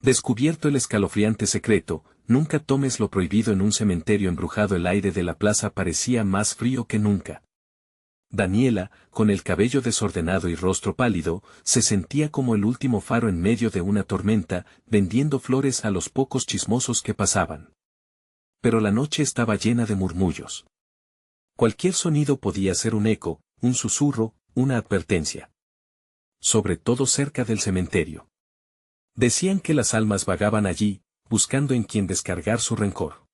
Descubierto el escalofriante secreto, nunca tomes lo prohibido en un cementerio embrujado. El aire de la plaza parecía más frío que nunca. Daniela, con el cabello desordenado y rostro pálido, se sentía como el último faro en medio de una tormenta, vendiendo flores a los pocos chismosos que pasaban. Pero la noche estaba llena de murmullos. Cualquier sonido podía ser un eco, un susurro, una advertencia. Sobre todo cerca del cementerio. Decían que las almas vagaban allí, buscando en quien descargar su rencor.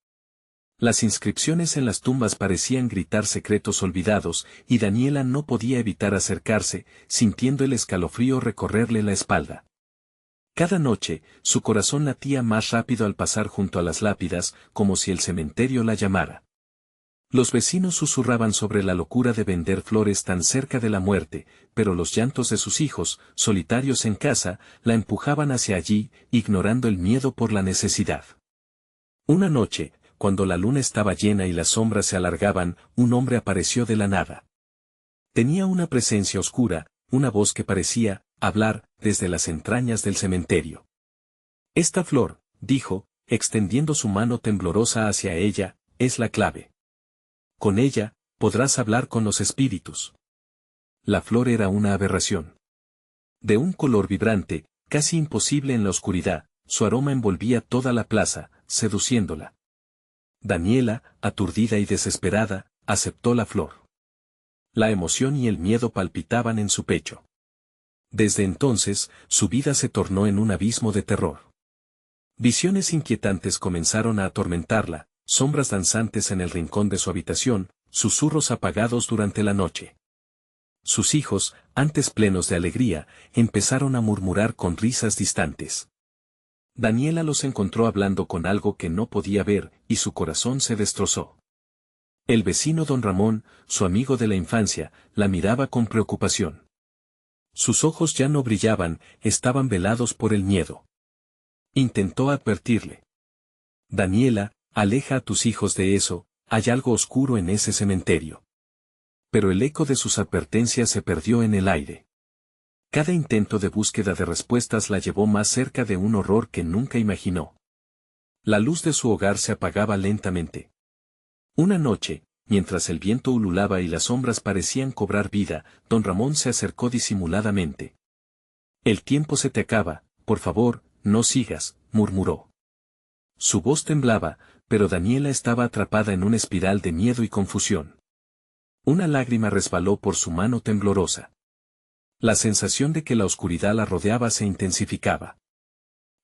Las inscripciones en las tumbas parecían gritar secretos olvidados, y Daniela no podía evitar acercarse, sintiendo el escalofrío recorrerle la espalda. Cada noche, su corazón latía más rápido al pasar junto a las lápidas, como si el cementerio la llamara. Los vecinos susurraban sobre la locura de vender flores tan cerca de la muerte, pero los llantos de sus hijos, solitarios en casa, la empujaban hacia allí, ignorando el miedo por la necesidad. Una noche, cuando la luna estaba llena y las sombras se alargaban, un hombre apareció de la nada. Tenía una presencia oscura, una voz que parecía hablar desde las entrañas del cementerio. Esta flor, dijo, extendiendo su mano temblorosa hacia ella, es la clave. Con ella, podrás hablar con los espíritus. La flor era una aberración. De un color vibrante, casi imposible en la oscuridad, su aroma envolvía toda la plaza, seduciéndola. Daniela, aturdida y desesperada, aceptó la flor. La emoción y el miedo palpitaban en su pecho. Desde entonces, su vida se tornó en un abismo de terror. Visiones inquietantes comenzaron a atormentarla, sombras danzantes en el rincón de su habitación, susurros apagados durante la noche. Sus hijos, antes plenos de alegría, empezaron a murmurar con risas distantes. Daniela los encontró hablando con algo que no podía ver, y su corazón se destrozó. El vecino don Ramón, su amigo de la infancia, la miraba con preocupación. Sus ojos ya no brillaban, estaban velados por el miedo. Intentó advertirle. Daniela, aleja a tus hijos de eso, hay algo oscuro en ese cementerio. Pero el eco de sus advertencias se perdió en el aire. Cada intento de búsqueda de respuestas la llevó más cerca de un horror que nunca imaginó. La luz de su hogar se apagaba lentamente. Una noche, mientras el viento ululaba y las sombras parecían cobrar vida, don Ramón se acercó disimuladamente. El tiempo se te acaba, por favor, no sigas, murmuró. Su voz temblaba, pero Daniela estaba atrapada en una espiral de miedo y confusión. Una lágrima resbaló por su mano temblorosa. La sensación de que la oscuridad la rodeaba se intensificaba.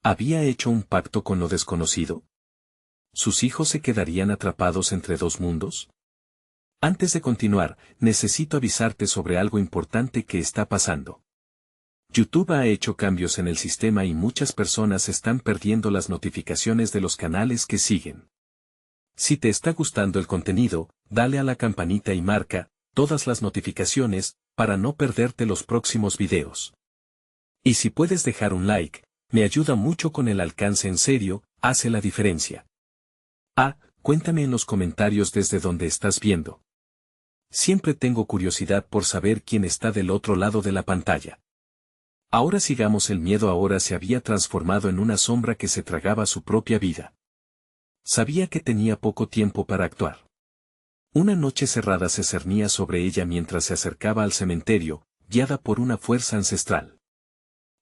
¿Había hecho un pacto con lo desconocido? ¿Sus hijos se quedarían atrapados entre dos mundos? Antes de continuar, necesito avisarte sobre algo importante que está pasando. YouTube ha hecho cambios en el sistema y muchas personas están perdiendo las notificaciones de los canales que siguen. Si te está gustando el contenido, dale a la campanita y marca todas las notificaciones para no perderte los próximos videos. Y si puedes dejar un like, me ayuda mucho con el alcance. En serio, hace la diferencia. Cuéntame en los comentarios desde donde estás viendo. Siempre tengo curiosidad por saber quién está del otro lado de la pantalla. Ahora sigamos. El miedo ahora se había transformado en una sombra que se tragaba su propia vida. Sabía que tenía poco tiempo para actuar. Una noche cerrada se cernía sobre ella mientras se acercaba al cementerio, guiada por una fuerza ancestral.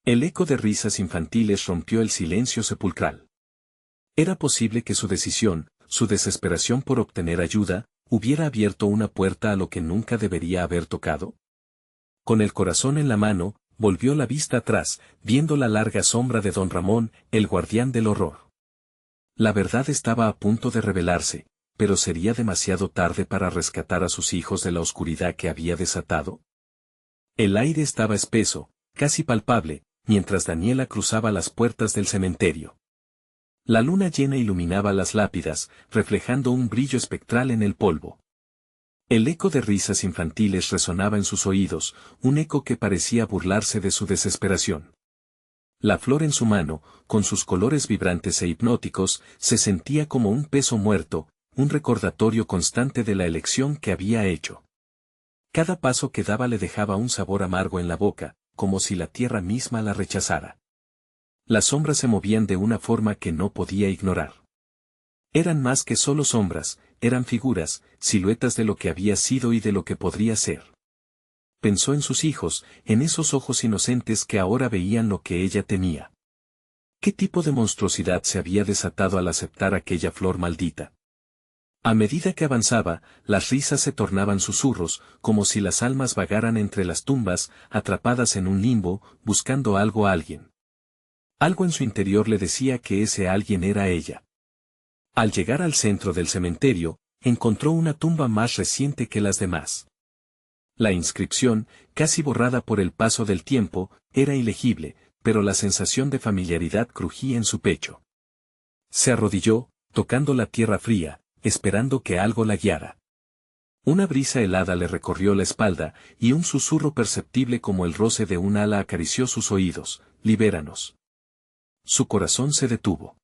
El eco de risas infantiles rompió el silencio sepulcral. Era posible que su decisión, su desesperación por obtener ayuda, hubiera abierto una puerta a lo que nunca debería haber tocado. Con el corazón en la mano, volvió la vista atrás, viendo la larga sombra de don Ramón, el guardián del horror. La verdad estaba a punto de revelarse, pero ¿sería demasiado tarde para rescatar a sus hijos de la oscuridad que había desatado? El aire estaba espeso, casi palpable, mientras Daniela cruzaba las puertas del cementerio. La luna llena iluminaba las lápidas, reflejando un brillo espectral en el polvo. El eco de risas infantiles resonaba en sus oídos, un eco que parecía burlarse de su desesperación. La flor en su mano, con sus colores vibrantes e hipnóticos, se sentía como un peso muerto, un recordatorio constante de la elección que había hecho. Cada paso que daba le dejaba un sabor amargo en la boca, como si la tierra misma la rechazara. Las sombras se movían de una forma que no podía ignorar. Eran más que solo sombras, eran figuras, siluetas de lo que había sido y de lo que podría ser. Pensó en sus hijos, en esos ojos inocentes que ahora veían lo que ella temía. ¿Qué tipo de monstruosidad se había desatado al aceptar aquella flor maldita? A medida que avanzaba, las risas se tornaban susurros, como si las almas vagaran entre las tumbas, atrapadas en un limbo, buscando algo a alguien. Algo en su interior le decía que ese alguien era ella. Al llegar al centro del cementerio, encontró una tumba más reciente que las demás. La inscripción, casi borrada por el paso del tiempo, era ilegible, pero la sensación de familiaridad crujía en su pecho. Se arrodilló, tocando la tierra fría, esperando que algo la guiara. Una brisa helada le recorrió la espalda, y un susurro perceptible como el roce de un ala acarició sus oídos: libéranos. Su corazón se detuvo.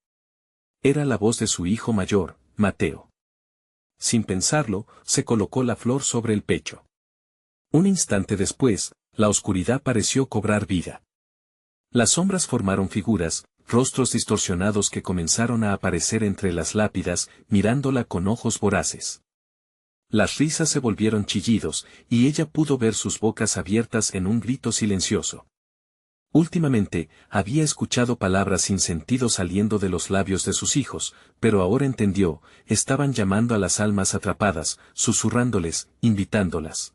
Era la voz de su hijo mayor, Mateo. Sin pensarlo, se colocó la flor sobre el pecho. Un instante después, la oscuridad pareció cobrar vida. Las sombras formaron figuras, rostros distorsionados que comenzaron a aparecer entre las lápidas, mirándola con ojos voraces. Las risas se volvieron chillidos, y ella pudo ver sus bocas abiertas en un grito silencioso. Últimamente, había escuchado palabras sin sentido saliendo de los labios de sus hijos, pero ahora entendió, estaban llamando a las almas atrapadas, susurrándoles, invitándolas.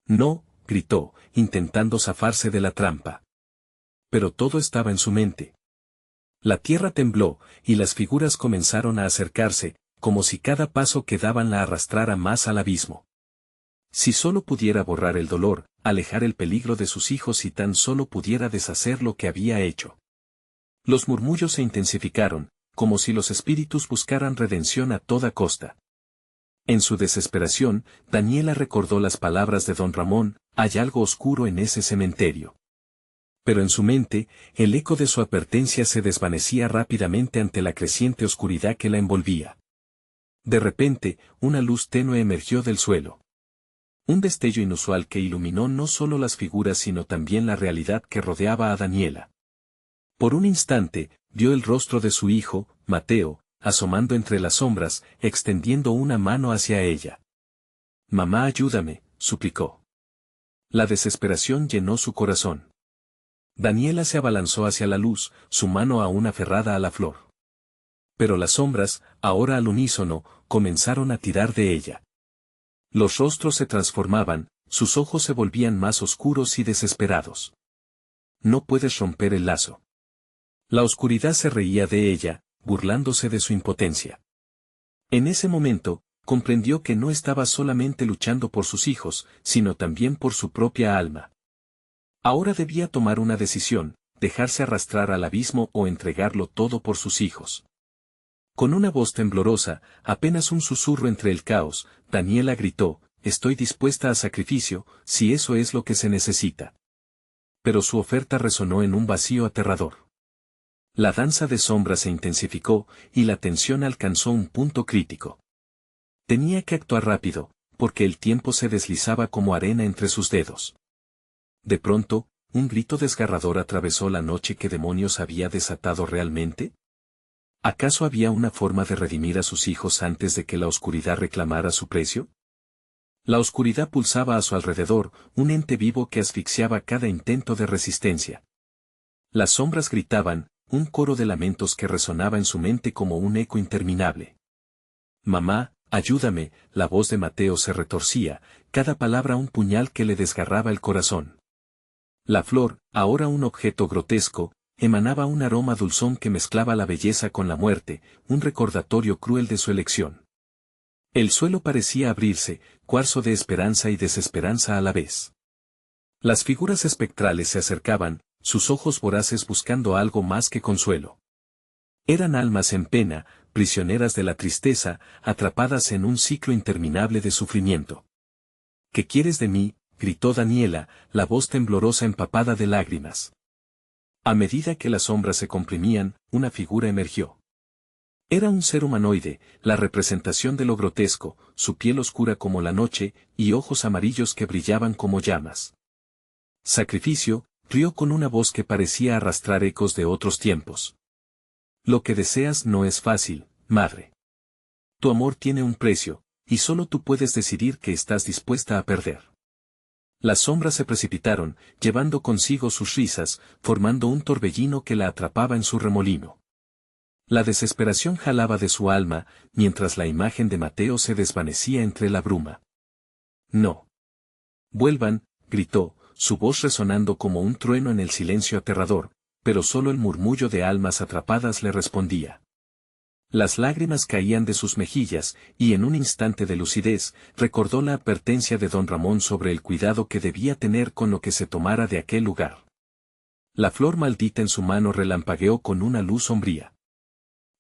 No, gritó, intentando zafarse de la trampa. Pero todo estaba en su mente. La tierra tembló, y las figuras comenzaron a acercarse, como si cada paso que daban la arrastrara más al abismo. Si solo pudiera borrar el dolor, alejar el peligro de sus hijos y tan solo pudiera deshacer lo que había hecho. Los murmullos se intensificaron, como si los espíritus buscaran redención a toda costa. En su desesperación, Daniela recordó las palabras de don Ramón: hay algo oscuro en ese cementerio. Pero en su mente, el eco de su advertencia se desvanecía rápidamente ante la creciente oscuridad que la envolvía. De repente, una luz tenue emergió del suelo. Un destello inusual que iluminó no solo las figuras sino también la realidad que rodeaba a Daniela. Por un instante, vio el rostro de su hijo, Mateo, asomando entre las sombras, extendiendo una mano hacia ella. «Mamá, ayúdame», suplicó. La desesperación llenó su corazón. Daniela se abalanzó hacia la luz, su mano aún aferrada a la flor. Pero las sombras, ahora al unísono, comenzaron a tirar de ella. Los rostros se transformaban, sus ojos se volvían más oscuros y desesperados. No puedes romper el lazo. La oscuridad se reía de ella, burlándose de su impotencia. En ese momento, comprendió que no estaba solamente luchando por sus hijos, sino también por su propia alma. Ahora debía tomar una decisión: dejarse arrastrar al abismo o entregarlo todo por sus hijos. Con una voz temblorosa, apenas un susurro entre el caos, Daniela gritó: «Estoy dispuesta a sacrificio, si eso es lo que se necesita». Pero su oferta resonó en un vacío aterrador. La danza de sombras se intensificó, y la tensión alcanzó un punto crítico. Tenía que actuar rápido, porque el tiempo se deslizaba como arena entre sus dedos. De pronto, un grito desgarrador atravesó la noche. ¿Qué demonios había desatado realmente? ¿Acaso había una forma de redimir a sus hijos antes de que la oscuridad reclamara su precio? La oscuridad pulsaba a su alrededor, un ente vivo que asfixiaba cada intento de resistencia. Las sombras gritaban, un coro de lamentos que resonaba en su mente como un eco interminable. «Mamá, ayúdame», la voz de Mateo se retorcía, cada palabra un puñal que le desgarraba el corazón. La flor, ahora un objeto grotesco, emanaba un aroma dulzón que mezclaba la belleza con la muerte, un recordatorio cruel de su elección. El suelo parecía abrirse, cuarzo de esperanza y desesperanza a la vez. Las figuras espectrales se acercaban, sus ojos voraces buscando algo más que consuelo. Eran almas en pena, prisioneras de la tristeza, atrapadas en un ciclo interminable de sufrimiento. «¿Qué quieres de mí?», gritó Daniela, la voz temblorosa empapada de lágrimas. A medida que las sombras se comprimían, una figura emergió. Era un ser humanoide, la representación de lo grotesco, su piel oscura como la noche, y ojos amarillos que brillaban como llamas. «Sacrificio», Rió con una voz que parecía arrastrar ecos de otros tiempos. Lo que deseas no es fácil, madre. Tu amor tiene un precio, y solo tú puedes decidir qué estás dispuesta a perder. Las sombras se precipitaron, llevando consigo sus risas, formando un torbellino que la atrapaba en su remolino. La desesperación jalaba de su alma, mientras la imagen de Mateo se desvanecía entre la bruma. No. Vuelvan, gritó, su voz resonando como un trueno en el silencio aterrador, pero solo el murmullo de almas atrapadas le respondía. Las lágrimas caían de sus mejillas, y en un instante de lucidez, recordó la advertencia de don Ramón sobre el cuidado que debía tener con lo que se tomara de aquel lugar. La flor maldita en su mano relampagueó con una luz sombría.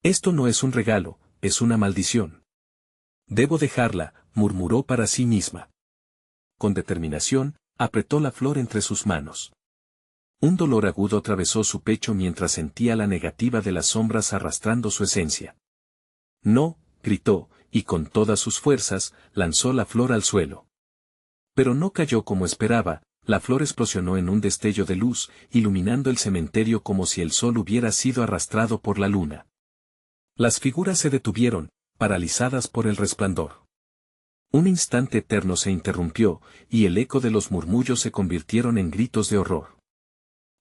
Esto no es un regalo, es una maldición. Debo dejarla, murmuró para sí misma. Con determinación, apretó la flor entre sus manos. Un dolor agudo atravesó su pecho mientras sentía la negativa de las sombras arrastrando su esencia. No, gritó, y con todas sus fuerzas, lanzó la flor al suelo. Pero no cayó como esperaba, la flor explosionó en un destello de luz, iluminando el cementerio como si el sol hubiera sido arrastrado por la luna. Las figuras se detuvieron, paralizadas por el resplandor. Un instante eterno se interrumpió, y el eco de los murmullos se convirtieron en gritos de horror.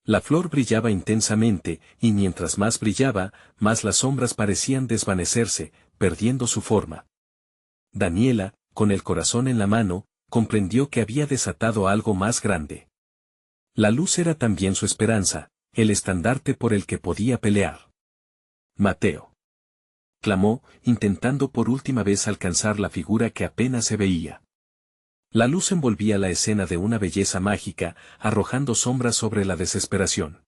La flor brillaba intensamente, y mientras más brillaba, más las sombras parecían desvanecerse, perdiendo su forma. Daniela, con el corazón en la mano, comprendió que había desatado algo más grande. La luz era también su esperanza, el estandarte por el que podía pelear. Mateo. Clamó, intentando por última vez alcanzar la figura que apenas se veía. La luz envolvía la escena de una belleza mágica, arrojando sombras sobre la desesperación.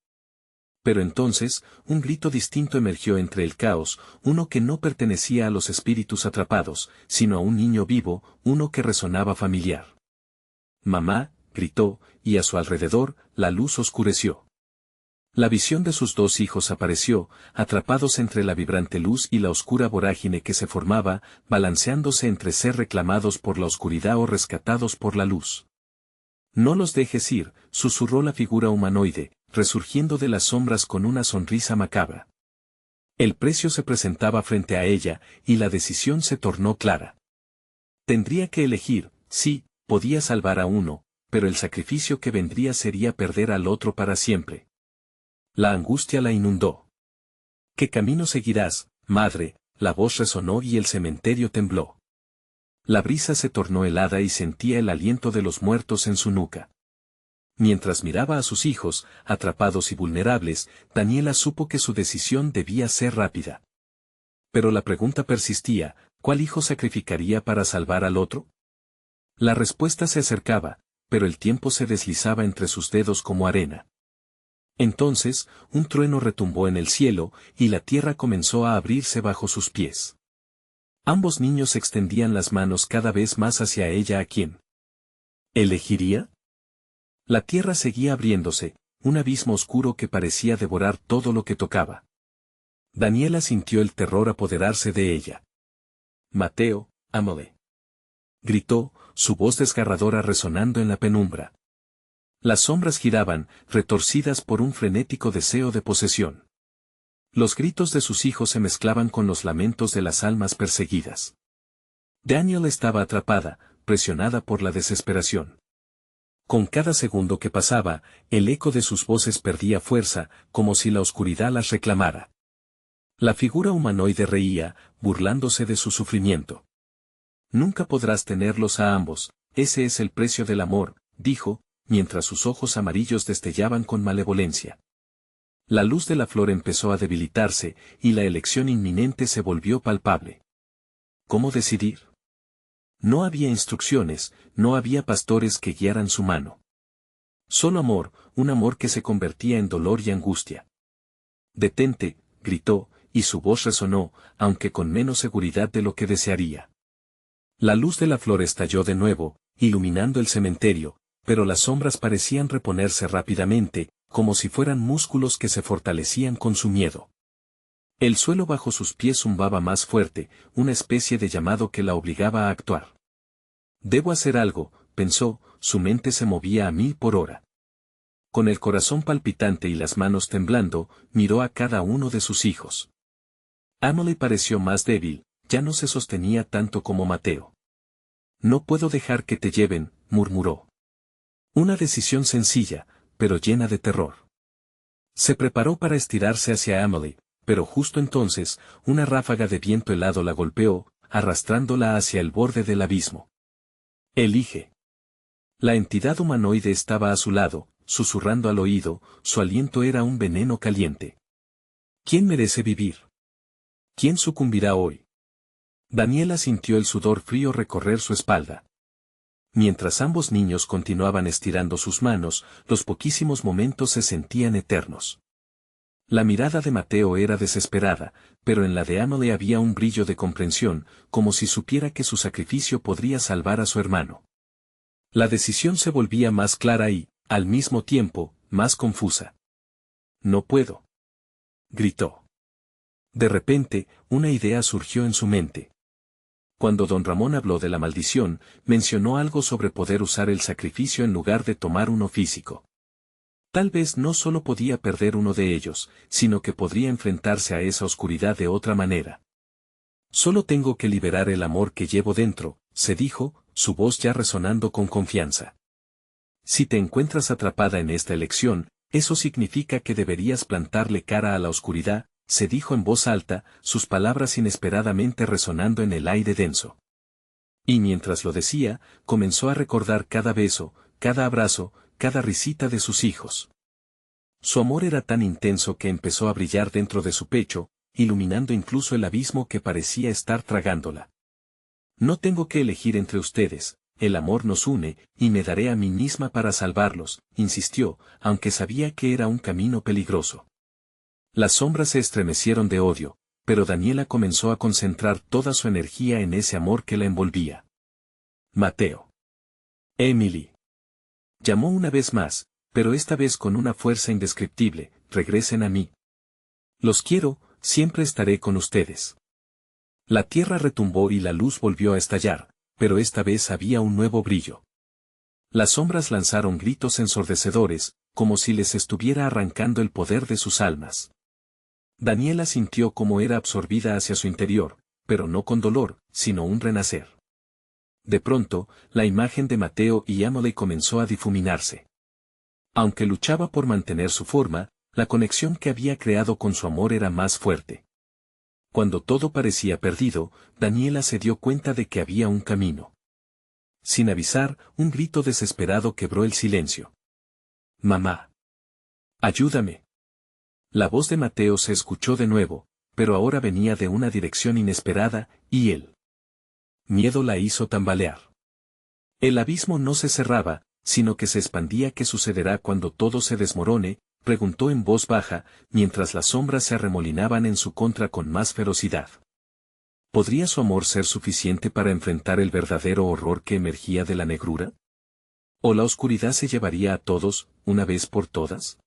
Pero entonces, un grito distinto emergió entre el caos, uno que no pertenecía a los espíritus atrapados, sino a un niño vivo, uno que resonaba familiar. Mamá, gritó, y a su alrededor, la luz oscureció. La visión de sus dos hijos apareció, atrapados entre la vibrante luz y la oscura vorágine que se formaba, balanceándose entre ser reclamados por la oscuridad o rescatados por la luz. No los dejes ir, susurró la figura humanoide, resurgiendo de las sombras con una sonrisa macabra. El precio se presentaba frente a ella, y la decisión se tornó clara. Tendría que elegir, sí, podía salvar a uno, pero el sacrificio que vendría sería perder al otro para siempre. La angustia la inundó. ¿Qué camino seguirás, madre? La voz resonó y el cementerio tembló. La brisa se tornó helada y sentía el aliento de los muertos en su nuca. Mientras miraba a sus hijos, atrapados y vulnerables, Daniela supo que su decisión debía ser rápida. Pero la pregunta persistía, ¿cuál hijo sacrificaría para salvar al otro? La respuesta se acercaba, pero el tiempo se deslizaba entre sus dedos como arena. Entonces, un trueno retumbó en el cielo, y la tierra comenzó a abrirse bajo sus pies. Ambos niños extendían las manos cada vez más hacia ella. ¿A quién elegiría? La tierra seguía abriéndose, un abismo oscuro que parecía devorar todo lo que tocaba. Daniela sintió el terror apoderarse de ella. Mateo, ámale. Gritó, su voz desgarradora resonando en la penumbra. Las sombras giraban, retorcidas por un frenético deseo de posesión. Los gritos de sus hijos se mezclaban con los lamentos de las almas perseguidas. Daniel estaba atrapada, presionada por la desesperación. Con cada segundo que pasaba, el eco de sus voces perdía fuerza, como si la oscuridad las reclamara. La figura humanoide reía, burlándose de su sufrimiento. Nunca podrás tenerlos a ambos, ese es el precio del amor, dijo, mientras sus ojos amarillos destellaban con malevolencia. La luz de la flor empezó a debilitarse, y la elección inminente se volvió palpable. ¿Cómo decidir? No había instrucciones, no había pastores que guiaran su mano. Solo amor, un amor que se convertía en dolor y angustia. Detente, gritó, y su voz resonó, aunque con menos seguridad de lo que desearía. La luz de la flor estalló de nuevo, iluminando el cementerio, pero las sombras parecían reponerse rápidamente, como si fueran músculos que se fortalecían con su miedo. El suelo bajo sus pies zumbaba más fuerte, una especie de llamado que la obligaba a actuar. Debo hacer algo, pensó, su mente se movía a 1000 por hora. Con el corazón palpitante y las manos temblando, miró a cada uno de sus hijos. Amelie pareció más débil, ya no se sostenía tanto como Mateo. No puedo dejar que te lleven, murmuró. Una decisión sencilla, pero llena de terror. Se preparó para estirarse hacia Amelie, pero justo entonces, una ráfaga de viento helado la golpeó, arrastrándola hacia el borde del abismo. Elige. La entidad humanoide estaba a su lado, susurrando al oído, su aliento era un veneno caliente. ¿Quién merece vivir? ¿Quién sucumbirá hoy? Daniela sintió el sudor frío recorrer su espalda. Mientras ambos niños continuaban estirando sus manos, los poquísimos momentos se sentían eternos. La mirada de Mateo era desesperada, pero en la de Amelie había un brillo de comprensión, como si supiera que su sacrificio podría salvar a su hermano. La decisión se volvía más clara y, al mismo tiempo, más confusa. No puedo. Gritó. De repente, una idea surgió en su mente. Cuando don Ramón habló de la maldición, mencionó algo sobre poder usar el sacrificio en lugar de tomar uno físico. Tal vez no solo podía perder uno de ellos, sino que podría enfrentarse a esa oscuridad de otra manera. Solo tengo que liberar el amor que llevo dentro, se dijo, su voz ya resonando con confianza. Si te encuentras atrapada en esta elección, eso significa que deberías plantarle cara a la oscuridad, se dijo en voz alta, sus palabras inesperadamente resonando en el aire denso. Y mientras lo decía, comenzó a recordar cada beso, cada abrazo, cada risita de sus hijos. Su amor era tan intenso que empezó a brillar dentro de su pecho, iluminando incluso el abismo que parecía estar tragándola. No tengo que elegir entre ustedes, el amor nos une, y me daré a mí misma para salvarlos, insistió, aunque sabía que era un camino peligroso. Las sombras se estremecieron de odio, pero Daniela comenzó a concentrar toda su energía en ese amor que la envolvía. Mateo. Emily. Llamó una vez más, pero esta vez con una fuerza indescriptible, regresen a mí. Los quiero, siempre estaré con ustedes. La tierra retumbó y la luz volvió a estallar, pero esta vez había un nuevo brillo. Las sombras lanzaron gritos ensordecedores, como si les estuviera arrancando el poder de sus almas. Daniela sintió cómo era absorbida hacia su interior, pero no con dolor, sino un renacer. De pronto, la imagen de Mateo y Amelie comenzó a difuminarse. Aunque luchaba por mantener su forma, la conexión que había creado con su amor era más fuerte. Cuando todo parecía perdido, Daniela se dio cuenta de que había un camino. Sin avisar, un grito desesperado quebró el silencio. «Mamá. Ayúdame». La voz de Mateo se escuchó de nuevo, pero ahora venía de una dirección inesperada, y el miedo la hizo tambalear. El abismo no se cerraba, sino que se expandía. ¿Qué sucederá cuando todo se desmorone?, preguntó en voz baja, mientras las sombras se arremolinaban en su contra con más ferocidad. ¿Podría su amor ser suficiente para enfrentar el verdadero horror que emergía de la negrura? ¿O la oscuridad se llevaría a todos, una vez por todas?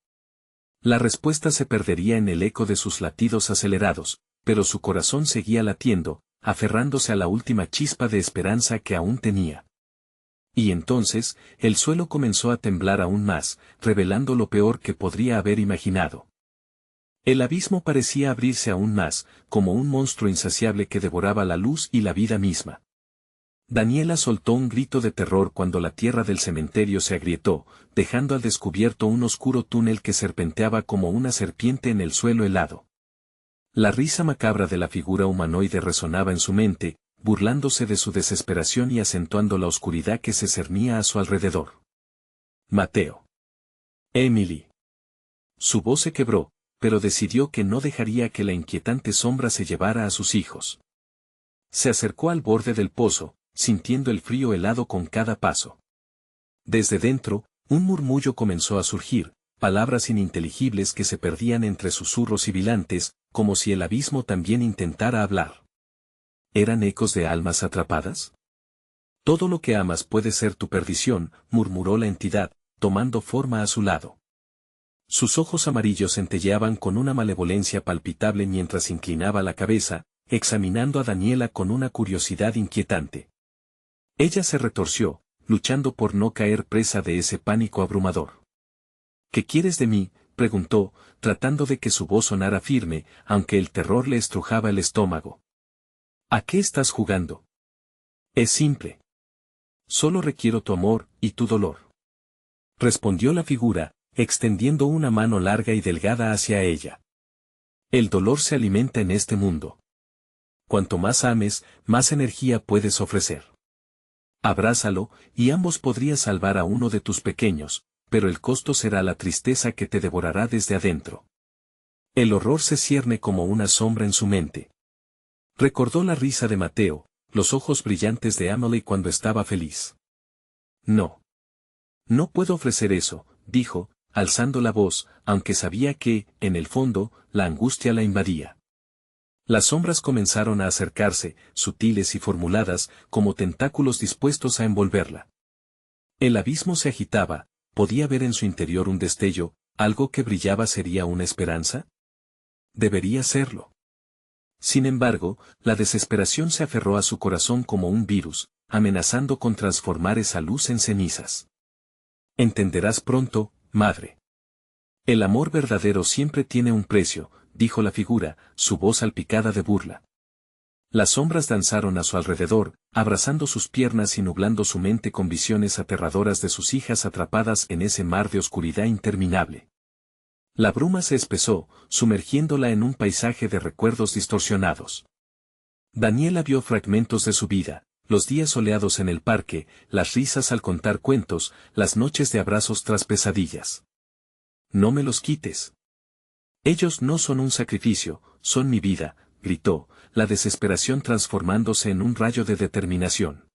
La respuesta se perdería en el eco de sus latidos acelerados, pero su corazón seguía latiendo, aferrándose a la última chispa de esperanza que aún tenía. Y entonces, el suelo comenzó a temblar aún más, revelando lo peor que podría haber imaginado. El abismo parecía abrirse aún más, como un monstruo insaciable que devoraba la luz y la vida misma. Daniela soltó un grito de terror cuando la tierra del cementerio se agrietó, dejando al descubierto un oscuro túnel que serpenteaba como una serpiente en el suelo helado. La risa macabra de la figura humanoide resonaba en su mente, burlándose de su desesperación y acentuando la oscuridad que se cernía a su alrededor. Mateo. Emily. Su voz se quebró, pero decidió que no dejaría que la inquietante sombra se llevara a sus hijos. Se acercó al borde del pozo, sintiendo el frío helado con cada paso. Desde dentro, un murmullo comenzó a surgir, palabras ininteligibles que se perdían entre susurros sibilantes, como si el abismo también intentara hablar. ¿Eran ecos de almas atrapadas? Todo lo que amas puede ser tu perdición, murmuró la entidad, tomando forma a su lado. Sus ojos amarillos centelleaban con una malevolencia palpitable mientras inclinaba la cabeza, examinando a Daniela con una curiosidad inquietante. Ella se retorció, luchando por no caer presa de ese pánico abrumador. ¿Qué quieres de mí?, preguntó, tratando de que su voz sonara firme, aunque el terror le estrujaba el estómago. ¿A qué estás jugando? Es simple. Solo requiero tu amor y tu dolor. Respondió la figura, extendiendo una mano larga y delgada hacia ella. El dolor se alimenta en este mundo. Cuanto más ames, más energía puedes ofrecer. Abrázalo, y ambos podrías salvar a uno de tus pequeños, pero el costo será la tristeza que te devorará desde adentro. El horror se cierne como una sombra en su mente. Recordó la risa de Mateo, los ojos brillantes de Emily cuando estaba feliz. No. No puedo ofrecer eso, dijo, alzando la voz, aunque sabía que, en el fondo, la angustia la invadía. Las sombras comenzaron a acercarse, sutiles y formuladas, como tentáculos dispuestos a envolverla. El abismo se agitaba, podía ver en su interior un destello, algo que brillaba. ¿Sería una esperanza? Debería serlo. Sin embargo, la desesperación se aferró a su corazón como un virus, amenazando con transformar esa luz en cenizas. Entenderás pronto, madre. El amor verdadero siempre tiene un precio, dijo la figura, su voz salpicada de burla. Las sombras danzaron a su alrededor, abrazando sus piernas y nublando su mente con visiones aterradoras de sus hijas atrapadas en ese mar de oscuridad interminable. La bruma se espesó, sumergiéndola en un paisaje de recuerdos distorsionados. Daniela vio fragmentos de su vida, los días soleados en el parque, las risas al contar cuentos, las noches de abrazos tras pesadillas. No me los quites. Ellos no son un sacrificio, son mi vida, gritó, la desesperación transformándose en un rayo de determinación.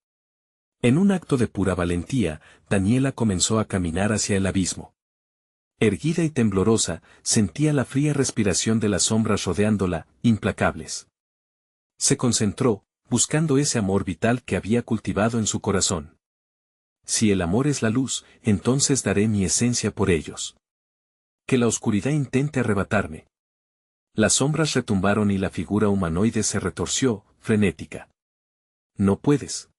En un acto de pura valentía, Daniela comenzó a caminar hacia el abismo. Erguida y temblorosa, sentía la fría respiración de las sombras rodeándola, implacables. Se concentró, buscando ese amor vital que había cultivado en su corazón. Si el amor es la luz, entonces daré mi esencia por ellos. Que la oscuridad intente arrebatarme. Las sombras retumbaron y la figura humanoide se retorció, frenética. No puedes.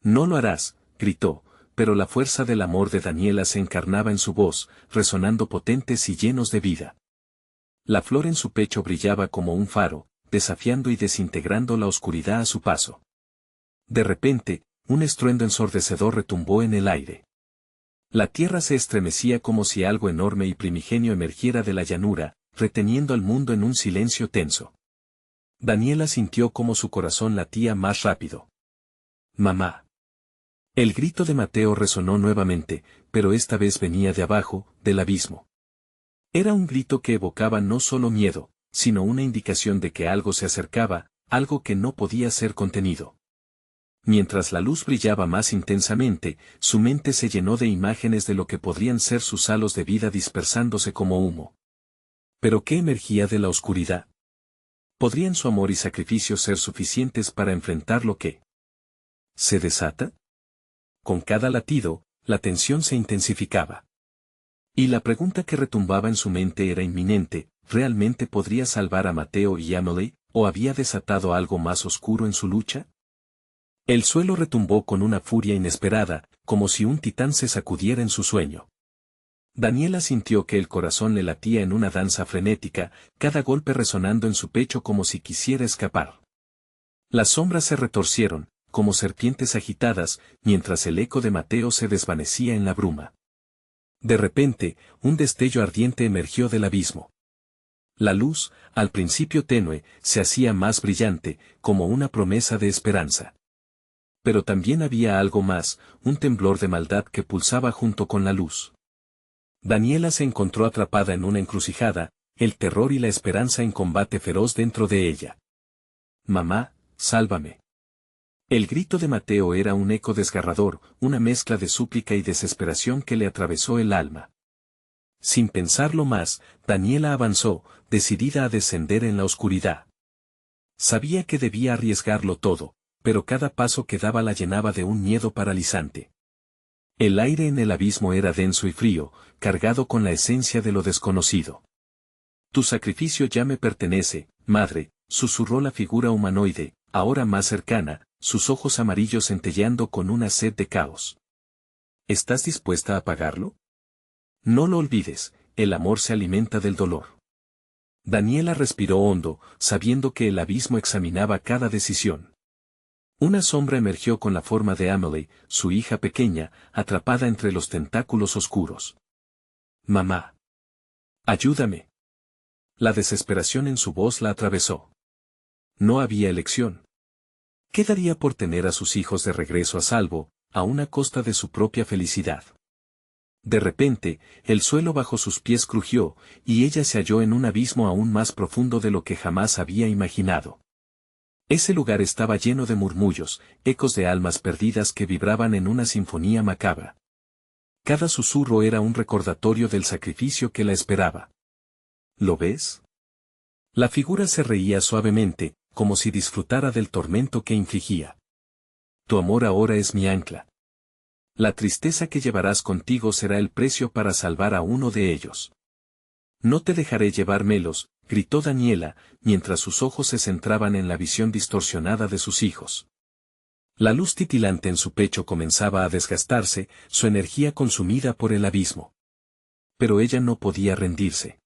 No lo harás, gritó, pero la fuerza del amor de Daniela se encarnaba en su voz, resonando potentes y llenos de vida. La flor en su pecho brillaba como un faro, desafiando y desintegrando la oscuridad a su paso. De repente, un estruendo ensordecedor retumbó en el aire. La tierra se estremecía como si algo enorme y primigenio emergiera de la llanura, reteniendo al mundo en un silencio tenso. Daniela sintió como su corazón latía más rápido. ¡Mamá! El grito de Mateo resonó nuevamente, pero esta vez venía de abajo, del abismo. Era un grito que evocaba no solo miedo, sino una indicación de que algo se acercaba, algo que no podía ser contenido. Mientras la luz brillaba más intensamente, su mente se llenó de imágenes de lo que podrían ser sus halos de vida dispersándose como humo. ¿Pero qué emergía de la oscuridad? ¿Podrían su amor y sacrificio ser suficientes para enfrentar lo que se desata? Con cada latido, la tensión se intensificaba. Y la pregunta que retumbaba en su mente era inminente: ¿realmente podría salvar a Mateo y Emily, o había desatado algo más oscuro en su lucha? El suelo retumbó con una furia inesperada, como si un titán se sacudiera en su sueño. Daniela sintió que el corazón le latía en una danza frenética, cada golpe resonando en su pecho como si quisiera escapar. Las sombras se retorcieron, como serpientes agitadas, mientras el eco de Mateo se desvanecía en la bruma. De repente, un destello ardiente emergió del abismo. La luz, al principio tenue, se hacía más brillante, como una promesa de esperanza. Pero también había algo más, un temblor de maldad que pulsaba junto con la luz. Daniela se encontró atrapada en una encrucijada, el terror y la esperanza en combate feroz dentro de ella. «Mamá, sálvame». El grito de Mateo era un eco desgarrador, una mezcla de súplica y desesperación que le atravesó el alma. Sin pensarlo más, Daniela avanzó, decidida a descender en la oscuridad. Sabía que debía arriesgarlo todo, pero cada paso que daba la llenaba de un miedo paralizante. El aire en el abismo era denso y frío, cargado con la esencia de lo desconocido. «Tu sacrificio ya me pertenece, madre», susurró la figura humanoide, ahora más cercana, sus ojos amarillos centelleando con una sed de caos. «¿Estás dispuesta a pagarlo?». No lo olvides, el amor se alimenta del dolor. Daniela respiró hondo, sabiendo que el abismo examinaba cada decisión. Una sombra emergió con la forma de Amelie, su hija pequeña, atrapada entre los tentáculos oscuros. «Mamá. Ayúdame». La desesperación en su voz la atravesó. No había elección. ¿Qué daría por tener a sus hijos de regreso a salvo, a una costa de su propia felicidad? De repente, el suelo bajo sus pies crujió, y ella se halló en un abismo aún más profundo de lo que jamás había imaginado. Ese lugar estaba lleno de murmullos, ecos de almas perdidas que vibraban en una sinfonía macabra. Cada susurro era un recordatorio del sacrificio que la esperaba. ¿Lo ves? La figura se reía suavemente, como si disfrutara del tormento que infligía. Tu amor ahora es mi ancla. La tristeza que llevarás contigo será el precio para salvar a uno de ellos. No te dejaré llevármelos, gritó Daniela, mientras sus ojos se centraban en la visión distorsionada de sus hijos. La luz titilante en su pecho comenzaba a desgastarse, su energía consumida por el abismo. Pero ella no podía rendirse.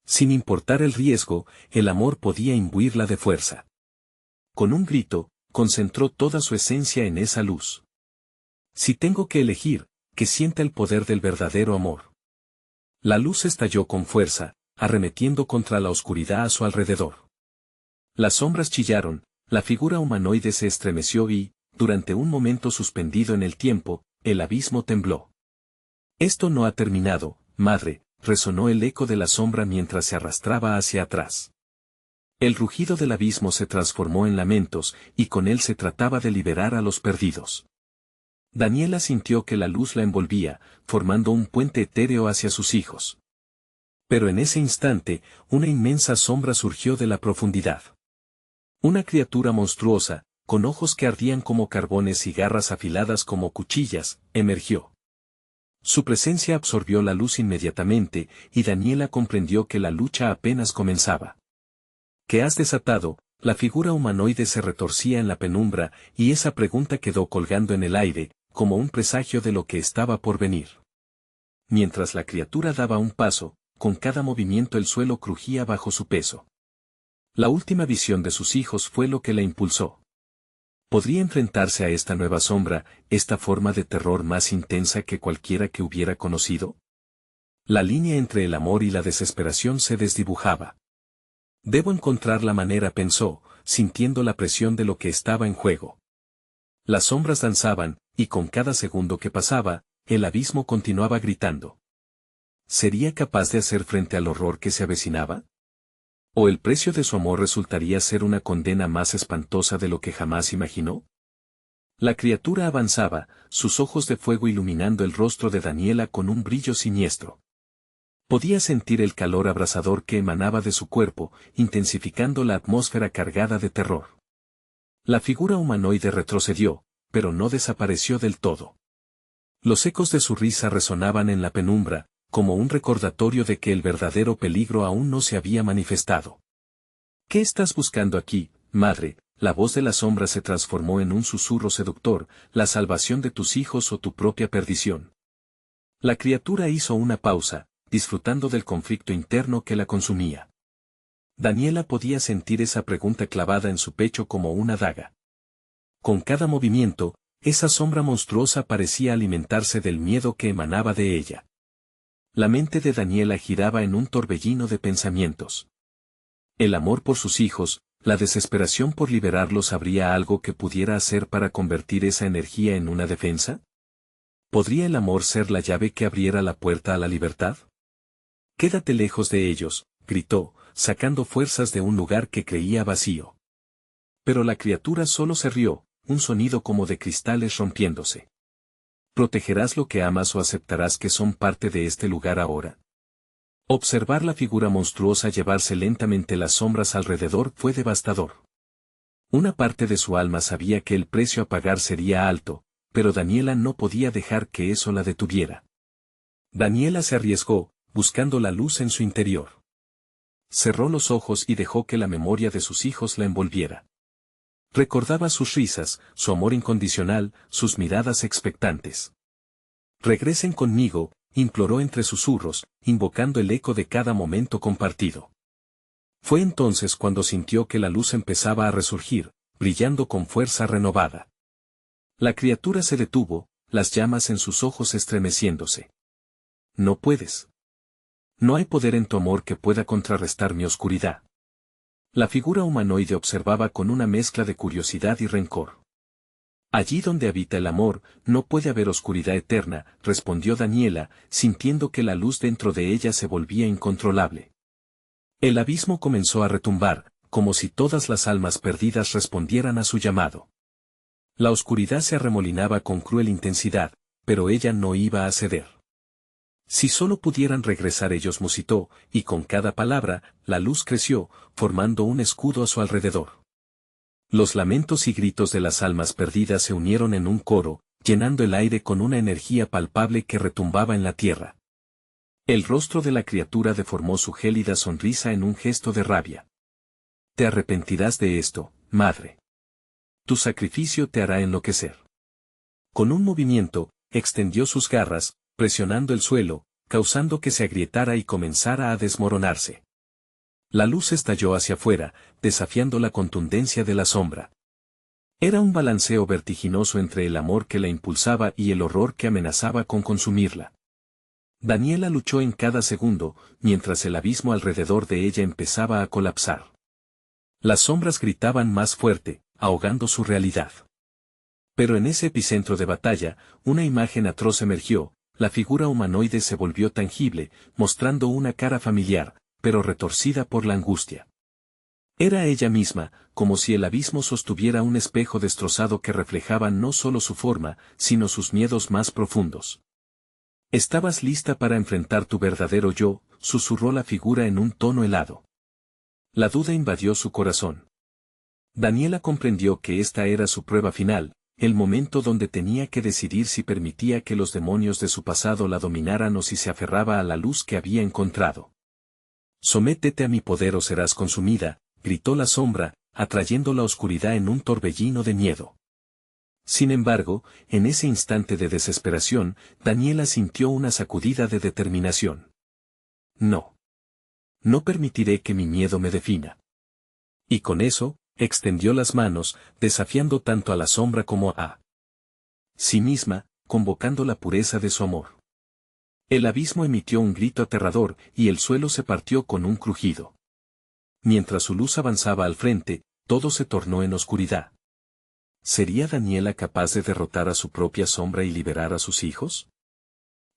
Sin importar el riesgo, el amor podía imbuirla de fuerza. Con un grito, concentró toda su esencia en esa luz. Si tengo que elegir, que sienta el poder del verdadero amor. La luz estalló con fuerza, arremetiendo contra la oscuridad a su alrededor. Las sombras chillaron, la figura humanoide se estremeció y, durante un momento suspendido en el tiempo, el abismo tembló. Esto no ha terminado, madre, resonó el eco de la sombra mientras se arrastraba hacia atrás. El rugido del abismo se transformó en lamentos, y con él se trataba de liberar a los perdidos. Daniela sintió que la luz la envolvía, formando un puente etéreo hacia sus hijos. Pero en ese instante, una inmensa sombra surgió de la profundidad. Una criatura monstruosa, con ojos que ardían como carbones y garras afiladas como cuchillas, emergió. Su presencia absorbió la luz inmediatamente, y Daniela comprendió que la lucha apenas comenzaba. ¿Qué has desatado? La figura humanoide se retorcía en la penumbra, y esa pregunta quedó colgando en el aire, como un presagio de lo que estaba por venir. Mientras la criatura daba un paso, con cada movimiento el suelo crujía bajo su peso. La última visión de sus hijos fue lo que la impulsó. ¿Podría enfrentarse a esta nueva sombra, esta forma de terror más intensa que cualquiera que hubiera conocido? La línea entre el amor y la desesperación se desdibujaba. Debo encontrar la manera, pensó, sintiendo la presión de lo que estaba en juego. Las sombras danzaban, y con cada segundo que pasaba, el abismo continuaba gritando. ¿Sería capaz de hacer frente al horror que se avecinaba? ¿O el precio de su amor resultaría ser una condena más espantosa de lo que jamás imaginó? La criatura avanzaba, sus ojos de fuego iluminando el rostro de Daniela con un brillo siniestro. Podía sentir el calor abrasador que emanaba de su cuerpo, intensificando la atmósfera cargada de terror. La figura humanoide retrocedió, pero no desapareció del todo. Los ecos de su risa resonaban en la penumbra, como un recordatorio de que el verdadero peligro aún no se había manifestado. ¿Qué estás buscando aquí, madre? La voz de la sombra se transformó en un susurro seductor, la salvación de tus hijos o tu propia perdición. La criatura hizo una pausa, disfrutando del conflicto interno que la consumía. Daniela podía sentir esa pregunta clavada en su pecho como una daga. Con cada movimiento, esa sombra monstruosa parecía alimentarse del miedo que emanaba de ella. La mente de Daniela giraba en un torbellino de pensamientos. El amor por sus hijos, la desesperación por liberarlos, ¿habría algo que pudiera hacer para convertir esa energía en una defensa? ¿Podría el amor ser la llave que abriera la puerta a la libertad? Quédate lejos de ellos, gritó, sacando fuerzas de un lugar que creía vacío. Pero la criatura solo se rió, un sonido como de cristales rompiéndose. ¿Protegerás lo que amas o aceptarás que son parte de este lugar ahora? Observar la figura monstruosa llevarse lentamente las sombras alrededor fue devastador. Una parte de su alma sabía que el precio a pagar sería alto, pero Daniela no podía dejar que eso la detuviera. Daniela se arriesgó, buscando la luz en su interior. Cerró los ojos y dejó que la memoria de sus hijos la envolviera. Recordaba sus risas, su amor incondicional, sus miradas expectantes. Regresen conmigo, imploró entre susurros, invocando el eco de cada momento compartido. Fue entonces cuando sintió que la luz empezaba a resurgir, brillando con fuerza renovada. La criatura se detuvo, las llamas en sus ojos estremeciéndose. No puedes. No hay poder en tu amor que pueda contrarrestar mi oscuridad. La figura humanoide observaba con una mezcla de curiosidad y rencor. Allí donde habita el amor, no puede haber oscuridad eterna, respondió Daniela, sintiendo que la luz dentro de ella se volvía incontrolable. El abismo comenzó a retumbar, como si todas las almas perdidas respondieran a su llamado. La oscuridad se arremolinaba con cruel intensidad, pero ella no iba a ceder. Si solo pudieran regresar ellos, musitó, y con cada palabra, la luz creció, formando un escudo a su alrededor. Los lamentos y gritos de las almas perdidas se unieron en un coro, llenando el aire con una energía palpable que retumbaba en la tierra. El rostro de la criatura deformó su gélida sonrisa en un gesto de rabia. Te arrepentirás de esto, madre. Tu sacrificio te hará enloquecer. Con un movimiento, extendió sus garras, presionando el suelo, causando que se agrietara y comenzara a desmoronarse. La luz estalló hacia afuera, desafiando la contundencia de la sombra. Era un balanceo vertiginoso entre el amor que la impulsaba y el horror que amenazaba con consumirla. Daniela luchó en cada segundo, mientras el abismo alrededor de ella empezaba a colapsar. Las sombras gritaban más fuerte, ahogando su realidad. Pero en ese epicentro de batalla, una imagen atroz emergió, la figura humanoide se volvió tangible, mostrando una cara familiar, pero retorcida por la angustia. Era ella misma, como si el abismo sostuviera un espejo destrozado que reflejaba no solo su forma, sino sus miedos más profundos. «¿Estabas lista para enfrentar tu verdadero yo?», susurró la figura en un tono helado. La duda invadió su corazón. Daniela comprendió que esta era su prueba final, el momento donde tenía que decidir si permitía que los demonios de su pasado la dominaran o si se aferraba a la luz que había encontrado. «Sométete a mi poder o serás consumida», gritó la sombra, atrayendo la oscuridad en un torbellino de miedo. Sin embargo, en ese instante de desesperación, Daniela sintió una sacudida de determinación. «No. No permitiré que mi miedo me defina». Y con eso, extendió las manos, desafiando tanto a la sombra como a sí misma, convocando la pureza de su amor. El abismo emitió un grito aterrador, y el suelo se partió con un crujido. Mientras su luz avanzaba al frente, todo se tornó en oscuridad. ¿Sería Daniela capaz de derrotar a su propia sombra y liberar a sus hijos?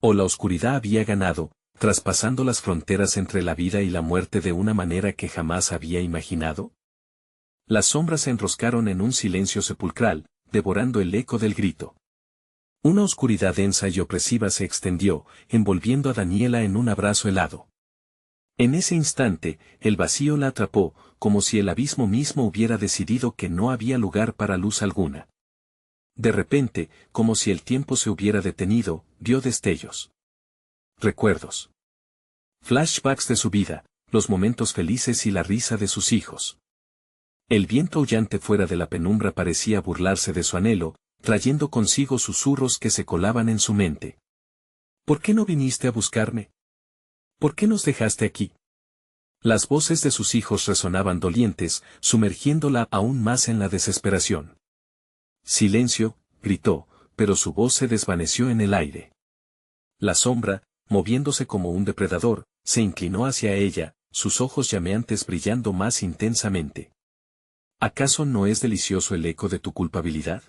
¿O la oscuridad había ganado, traspasando las fronteras entre la vida y la muerte de una manera que jamás había imaginado? Las sombras se enroscaron en un silencio sepulcral, devorando el eco del grito. Una oscuridad densa y opresiva se extendió, envolviendo a Daniela en un abrazo helado. En ese instante, el vacío la atrapó, como si el abismo mismo hubiera decidido que no había lugar para luz alguna. De repente, como si el tiempo se hubiera detenido, vio destellos. Recuerdos. Flashbacks de su vida, los momentos felices y la risa de sus hijos. El viento aullante fuera de la penumbra parecía burlarse de su anhelo, trayendo consigo susurros que se colaban en su mente. ¿Por qué no viniste a buscarme? ¿Por qué nos dejaste aquí? Las voces de sus hijos resonaban dolientes, sumergiéndola aún más en la desesperación. «Silencio», gritó, pero su voz se desvaneció en el aire. La sombra, moviéndose como un depredador, se inclinó hacia ella, sus ojos llameantes brillando más intensamente. ¿Acaso no es delicioso el eco de tu culpabilidad?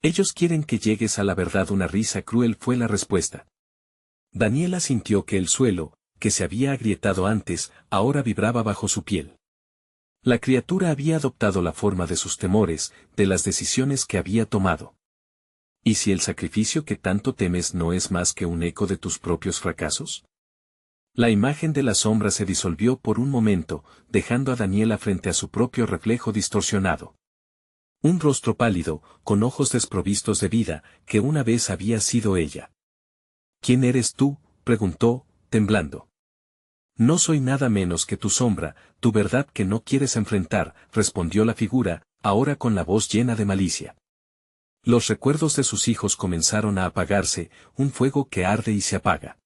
Ellos quieren que llegues a la verdad. Una risa cruel fue la respuesta. Daniela sintió que el suelo, que se había agrietado antes, ahora vibraba bajo su piel. La criatura había adoptado la forma de sus temores, de las decisiones que había tomado. ¿Y si el sacrificio que tanto temes no es más que un eco de tus propios fracasos? La imagen de la sombra se disolvió por un momento, dejando a Daniela frente a su propio reflejo distorsionado. Un rostro pálido, con ojos desprovistos de vida, que una vez había sido ella. «¿Quién eres tú?», preguntó, temblando. «No soy nada menos que tu sombra, tu verdad que no quieres enfrentar», respondió la figura, ahora con la voz llena de malicia. Los recuerdos de sus hijos comenzaron a apagarse, un fuego que arde y se apaga.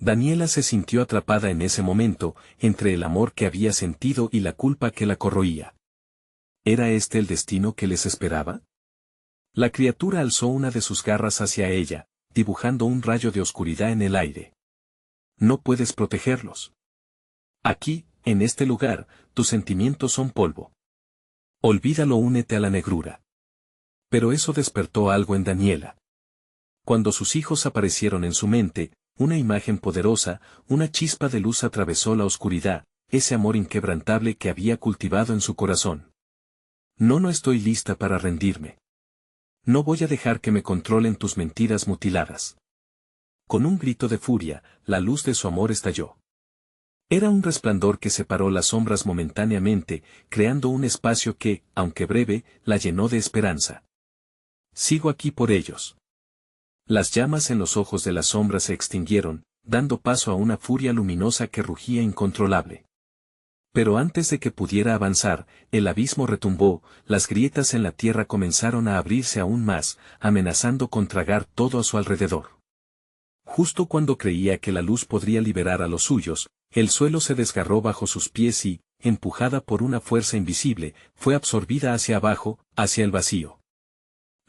Daniela se sintió atrapada en ese momento, entre el amor que había sentido y la culpa que la corroía. ¿Era este el destino que les esperaba? La criatura alzó una de sus garras hacia ella, dibujando un rayo de oscuridad en el aire. No puedes protegerlos. Aquí, en este lugar, tus sentimientos son polvo. Olvídalo, únete a la negrura. Pero eso despertó algo en Daniela. Cuando sus hijos aparecieron en su mente, una imagen poderosa, una chispa de luz atravesó la oscuridad, ese amor inquebrantable que había cultivado en su corazón. No estoy lista para rendirme. No voy a dejar que me controlen tus mentiras mutiladas. Con un grito de furia, la luz de su amor estalló. Era un resplandor que separó las sombras momentáneamente, creando un espacio que, aunque breve, la llenó de esperanza. Sigo aquí por ellos. Las llamas en los ojos de la sombra se extinguieron, dando paso a una furia luminosa que rugía incontrolable. Pero antes de que pudiera avanzar, el abismo retumbó, las grietas en la tierra comenzaron a abrirse aún más, amenazando con tragar todo a su alrededor. Justo cuando creía que la luz podría liberar a los suyos, el suelo se desgarró bajo sus pies y, empujada por una fuerza invisible, fue absorbida hacia abajo, hacia el vacío.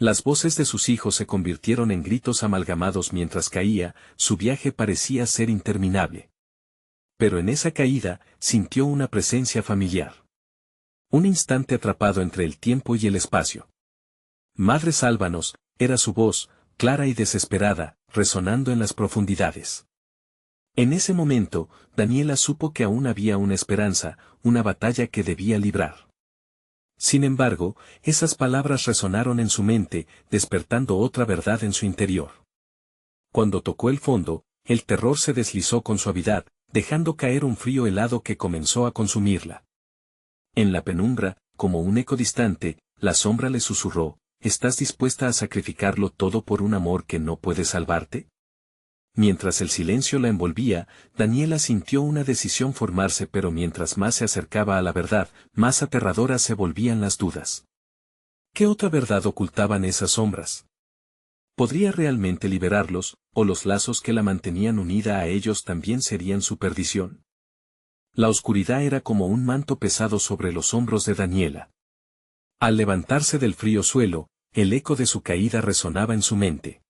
Las voces de sus hijos se convirtieron en gritos amalgamados mientras caía, su viaje parecía ser interminable. Pero en esa caída, sintió una presencia familiar. Un instante atrapado entre el tiempo y el espacio. Madre, sálvanos, era su voz, clara y desesperada, resonando en las profundidades. En ese momento, Daniela supo que aún había una esperanza, una batalla que debía librar. Sin embargo, esas palabras resonaron en su mente, despertando otra verdad en su interior. Cuando tocó el fondo, el terror se deslizó con suavidad, dejando caer un frío helado que comenzó a consumirla. En la penumbra, como un eco distante, la sombra le susurró, ¿estás dispuesta a sacrificarlo todo por un amor que no puede salvarte? Mientras el silencio la envolvía, Daniela sintió una decisión formarse, pero mientras más se acercaba a la verdad, más aterradoras se volvían las dudas. ¿Qué otra verdad ocultaban esas sombras? ¿Podría realmente liberarlos, o los lazos que la mantenían unida a ellos también serían su perdición? La oscuridad era como un manto pesado sobre los hombros de Daniela. Al levantarse del frío suelo, el eco de su caída resonaba en su mente.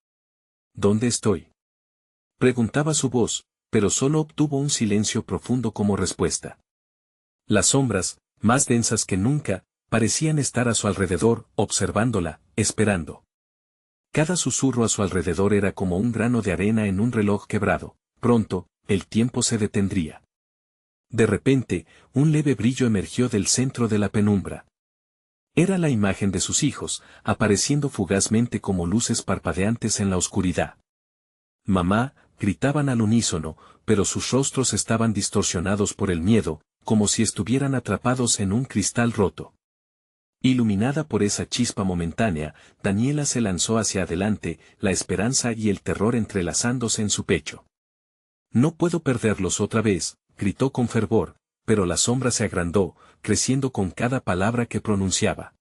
¿Dónde estoy?, preguntaba su voz, pero solo obtuvo un silencio profundo como respuesta. Las sombras, más densas que nunca, parecían estar a su alrededor, observándola, esperando. Cada susurro a su alrededor era como un grano de arena en un reloj quebrado. Pronto, el tiempo se detendría. De repente, un leve brillo emergió del centro de la penumbra. Era la imagen de sus hijos, apareciendo fugazmente como luces parpadeantes en la oscuridad. Mamá, gritaban al unísono, pero sus rostros estaban distorsionados por el miedo, como si estuvieran atrapados en un cristal roto. Iluminada por esa chispa momentánea, Daniela se lanzó hacia adelante, la esperanza y el terror entrelazándose en su pecho. No puedo perderlos otra vez, gritó con fervor, pero la sombra se agrandó, creciendo con cada palabra que pronunciaba.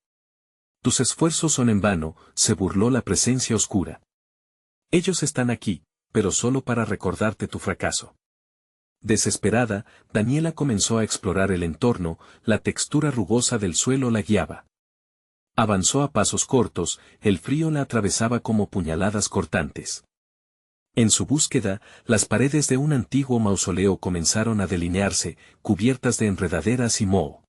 Tus esfuerzos son en vano, se burló la presencia oscura. Ellos están aquí, pero solo para recordarte tu fracaso. Desesperada, Daniela comenzó a explorar el entorno, la textura rugosa del suelo la guiaba. Avanzó a pasos cortos, el frío la atravesaba como puñaladas cortantes. En su búsqueda, las paredes de un antiguo mausoleo comenzaron a delinearse, cubiertas de enredaderas y moho.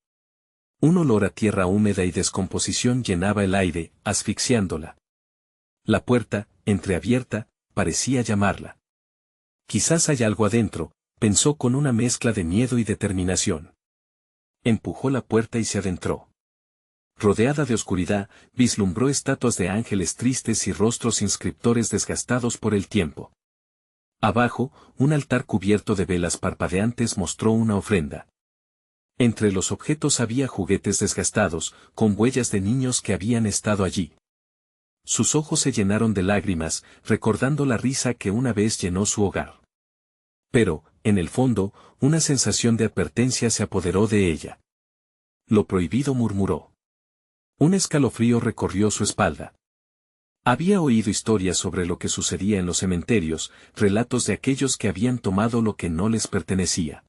Un olor a tierra húmeda y descomposición llenaba el aire, asfixiándola. La puerta, entreabierta, parecía llamarla. Quizás hay algo adentro, pensó con una mezcla de miedo y determinación. Empujó la puerta y se adentró. Rodeada de oscuridad, vislumbró estatuas de ángeles tristes y rostros inscriptores desgastados por el tiempo. Abajo, un altar cubierto de velas parpadeantes mostró una ofrenda. Entre los objetos había juguetes desgastados, con huellas de niños que habían estado allí. Sus ojos se llenaron de lágrimas, recordando la risa que una vez llenó su hogar. Pero, en el fondo, una sensación de advertencia se apoderó de ella. Lo prohibido, murmuró. Un escalofrío recorrió su espalda. Había oído historias sobre lo que sucedía en los cementerios, relatos de aquellos que habían tomado lo que no les pertenecía.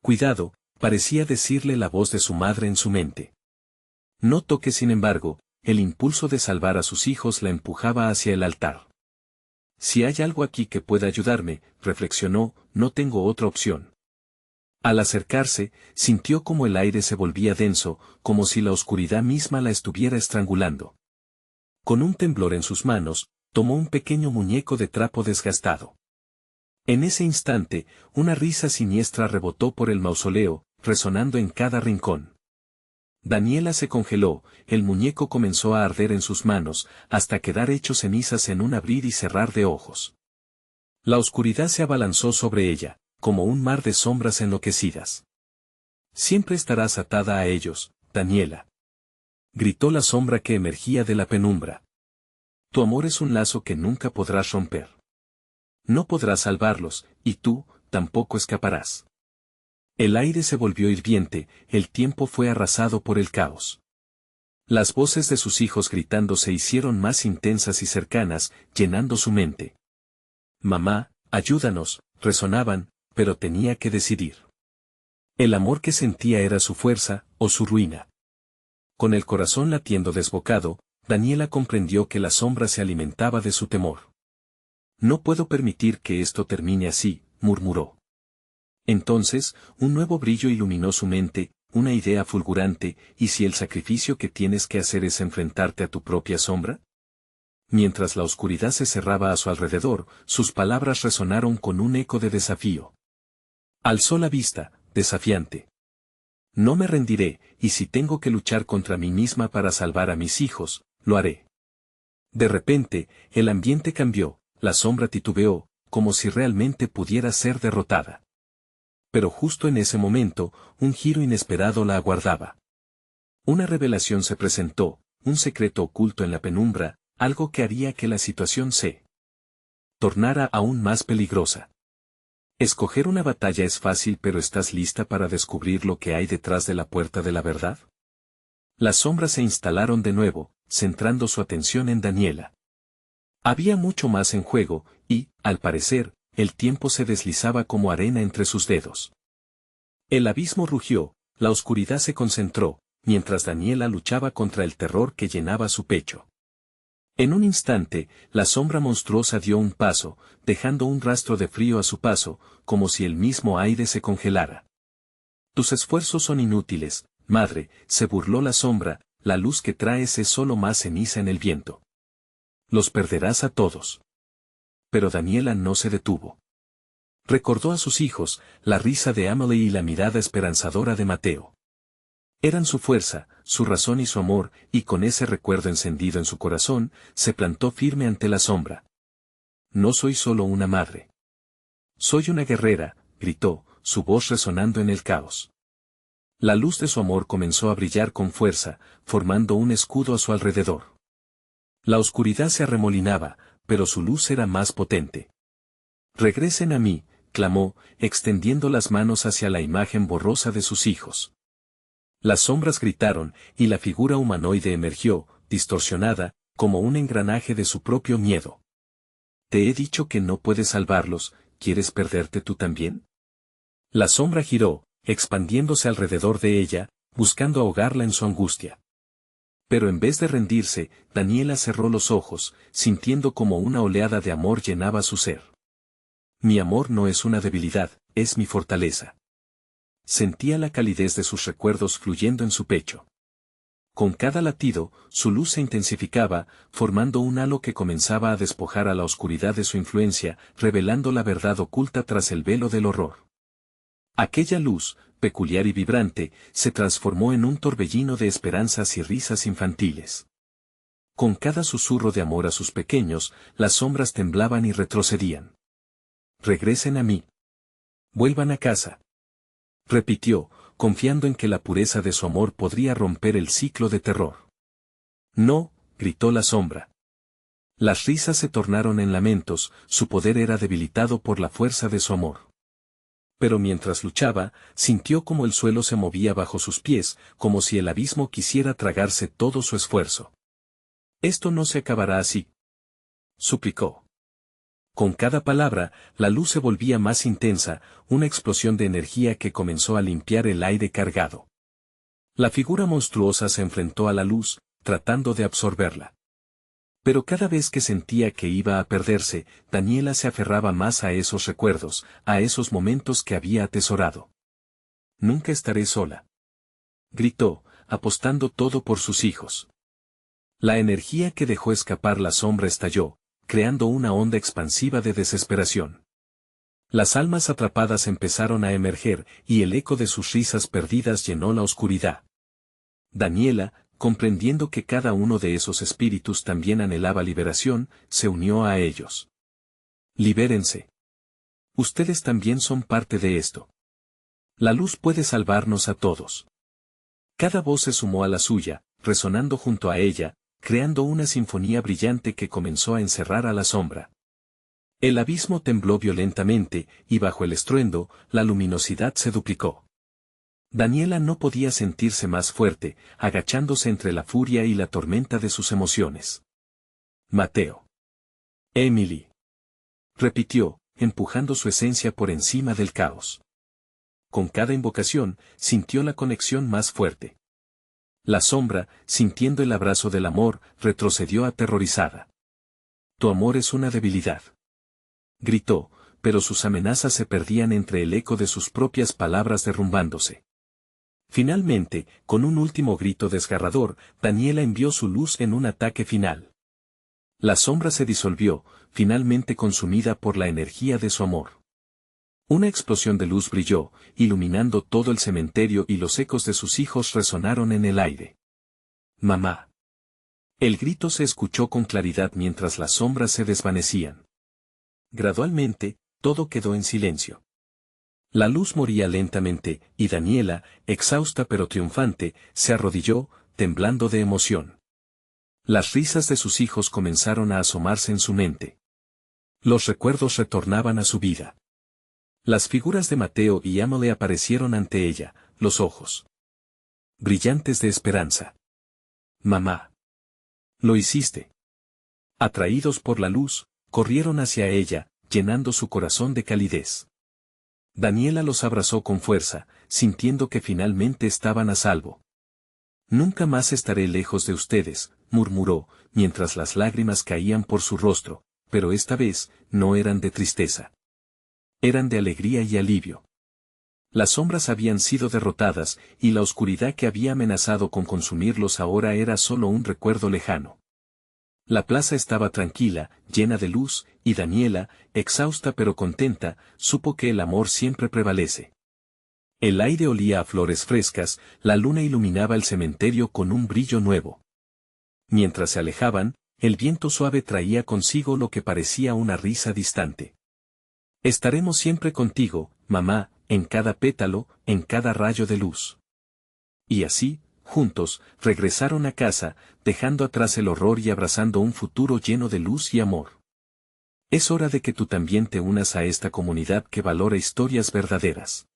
Cuidado, parecía decirle la voz de su madre en su mente. No toque, sin embargo, el impulso de salvar a sus hijos la empujaba hacia el altar. Si hay algo aquí que pueda ayudarme, reflexionó, no tengo otra opción. Al acercarse, sintió como el aire se volvía denso, como si la oscuridad misma la estuviera estrangulando. Con un temblor en sus manos, tomó un pequeño muñeco de trapo desgastado. En ese instante, una risa siniestra rebotó por el mausoleo, resonando en cada rincón. Daniela se congeló, el muñeco comenzó a arder en sus manos, hasta quedar hecho cenizas en un abrir y cerrar de ojos. La oscuridad se abalanzó sobre ella, como un mar de sombras enloquecidas. Siempre estarás atada a ellos, Daniela. Gritó la sombra que emergía de la penumbra. Tu amor es un lazo que nunca podrás romper. No podrás salvarlos, y tú, tampoco escaparás. El aire se volvió hirviente, el tiempo fue arrasado por el caos. Las voces de sus hijos gritando se hicieron más intensas y cercanas, llenando su mente. Mamá, ayúdanos, resonaban, pero tenía que decidir. El amor que sentía era su fuerza, o su ruina. Con el corazón latiendo desbocado, Daniela comprendió que la sombra se alimentaba de su temor. No puedo permitir que esto termine así, murmuró. Entonces, un nuevo brillo iluminó su mente, una idea fulgurante, ¿y si el sacrificio que tienes que hacer es enfrentarte a tu propia sombra? Mientras la oscuridad se cerraba a su alrededor, sus palabras resonaron con un eco de desafío. Alzó la vista, desafiante. No me rendiré, y si tengo que luchar contra mí misma para salvar a mis hijos, lo haré. De repente, el ambiente cambió, la sombra titubeó, como si realmente pudiera ser derrotada. Pero justo en ese momento, un giro inesperado la aguardaba. Una revelación se presentó, un secreto oculto en la penumbra, algo que haría que la situación se tornara aún más peligrosa. Escoger una batalla es fácil, pero ¿estás lista para descubrir lo que hay detrás de la puerta de la verdad? Las sombras se instalaron de nuevo, centrando su atención en Daniela. Había mucho más en juego, y, al parecer, el tiempo se deslizaba como arena entre sus dedos. El abismo rugió, la oscuridad se concentró, mientras Daniela luchaba contra el terror que llenaba su pecho. En un instante, la sombra monstruosa dio un paso, dejando un rastro de frío a su paso, como si el mismo aire se congelara. Tus esfuerzos son inútiles, madre, se burló la sombra, la luz que traes es solo más ceniza en el viento. Los perderás a todos. Pero Daniela no se detuvo. Recordó a sus hijos, la risa de Emily y la mirada esperanzadora de Mateo. Eran su fuerza, su razón y su amor, y con ese recuerdo encendido en su corazón, se plantó firme ante la sombra. No soy solo una madre. Soy una guerrera, gritó, su voz resonando en el caos. La luz de su amor comenzó a brillar con fuerza, formando un escudo a su alrededor. La oscuridad se arremolinaba, pero su luz era más potente. Regresen a mí, clamó, extendiendo las manos hacia la imagen borrosa de sus hijos. Las sombras gritaron, y la figura humanoide emergió, distorsionada, como un engranaje de su propio miedo. Te he dicho que no puedes salvarlos, ¿quieres perderte tú también? La sombra giró, expandiéndose alrededor de ella, buscando ahogarla en su angustia. Pero en vez de rendirse, Daniela cerró los ojos, sintiendo como una oleada de amor llenaba su ser. Mi amor no es una debilidad, es mi fortaleza. Sentía la calidez de sus recuerdos fluyendo en su pecho. Con cada latido, su luz se intensificaba, formando un halo que comenzaba a despojar a la oscuridad de su influencia, revelando la verdad oculta tras el velo del horror. Aquella luz, peculiar y vibrante, se transformó en un torbellino de esperanzas y risas infantiles. Con cada susurro de amor a sus pequeños, las sombras temblaban y retrocedían. Regresen a mí. Vuelvan a casa. Repitió, confiando en que la pureza de su amor podría romper el ciclo de terror. No, gritó la sombra. Las risas se tornaron en lamentos, su poder era debilitado por la fuerza de su amor. Pero mientras luchaba, sintió como el suelo se movía bajo sus pies, como si el abismo quisiera tragarse todo su esfuerzo. Esto no se acabará así, suplicó. Con cada palabra, la luz se volvía más intensa, una explosión de energía que comenzó a limpiar el aire cargado. La figura monstruosa se enfrentó a la luz, tratando de absorberla. Pero cada vez que sentía que iba a perderse, Daniela se aferraba más a esos recuerdos, a esos momentos que había atesorado. «Nunca estaré sola», gritó, apostando todo por sus hijos. La energía que dejó escapar la sombra estalló, creando una onda expansiva de desesperación. Las almas atrapadas empezaron a emerger, y el eco de sus risas perdidas llenó la oscuridad. Daniela, comprendiendo que cada uno de esos espíritus también anhelaba liberación, se unió a ellos. «Libérense. Ustedes también son parte de esto. La luz puede salvarnos a todos». Cada voz se sumó a la suya, resonando junto a ella, creando una sinfonía brillante que comenzó a encerrar a la sombra. El abismo tembló violentamente, y bajo el estruendo, la luminosidad se duplicó. Daniela no podía sentirse más fuerte, agachándose entre la furia y la tormenta de sus emociones. «Mateo. Emily», repitió, empujando su esencia por encima del caos. Con cada invocación, sintió la conexión más fuerte. La sombra, sintiendo el abrazo del amor, retrocedió aterrorizada. «Tu amor es una debilidad», gritó, pero sus amenazas se perdían entre el eco de sus propias palabras derrumbándose. Finalmente, con un último grito desgarrador, Daniela envió su luz en un ataque final. La sombra se disolvió, finalmente consumida por la energía de su amor. Una explosión de luz brilló, iluminando todo el cementerio y los ecos de sus hijos resonaron en el aire. «Mamá». El grito se escuchó con claridad mientras las sombras se desvanecían. Gradualmente, todo quedó en silencio. La luz moría lentamente, y Daniela, exhausta pero triunfante, se arrodilló, temblando de emoción. Las risas de sus hijos comenzaron a asomarse en su mente. Los recuerdos retornaban a su vida. Las figuras de Mateo y Emily aparecieron ante ella, los ojos brillantes de esperanza. «Mamá. Lo hiciste». Atraídos por la luz, corrieron hacia ella, llenando su corazón de calidez. Daniela los abrazó con fuerza, sintiendo que finalmente estaban a salvo. «Nunca más estaré lejos de ustedes», murmuró, mientras las lágrimas caían por su rostro, pero esta vez, no eran de tristeza. Eran de alegría y alivio. Las sombras habían sido derrotadas, y la oscuridad que había amenazado con consumirlos ahora era solo un recuerdo lejano. La plaza estaba tranquila, llena de luz, y Daniela, exhausta pero contenta, supo que el amor siempre prevalece. El aire olía a flores frescas, la luna iluminaba el cementerio con un brillo nuevo. Mientras se alejaban, el viento suave traía consigo lo que parecía una risa distante. «Estaremos siempre contigo, mamá, en cada pétalo, en cada rayo de luz». Y así, juntos, regresaron a casa, dejando atrás el horror y abrazando un futuro lleno de luz y amor. Es hora de que tú también te unas a esta comunidad que valora historias verdaderas.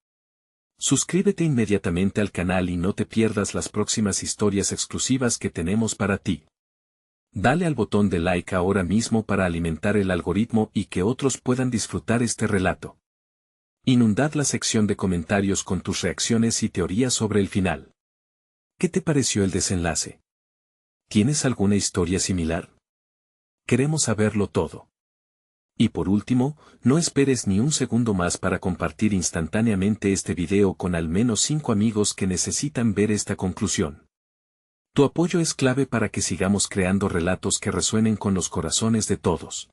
Suscríbete inmediatamente al canal y no te pierdas las próximas historias exclusivas que tenemos para ti. Dale al botón de like ahora mismo para alimentar el algoritmo y que otros puedan disfrutar este relato. Inundad la sección de comentarios con tus reacciones y teorías sobre el final. ¿Qué te pareció el desenlace? ¿Tienes alguna historia similar? Queremos saberlo todo. Y por último, no esperes ni un segundo más para compartir instantáneamente este video con al menos 5 amigos que necesitan ver esta conclusión. Tu apoyo es clave para que sigamos creando relatos que resuenen con los corazones de todos.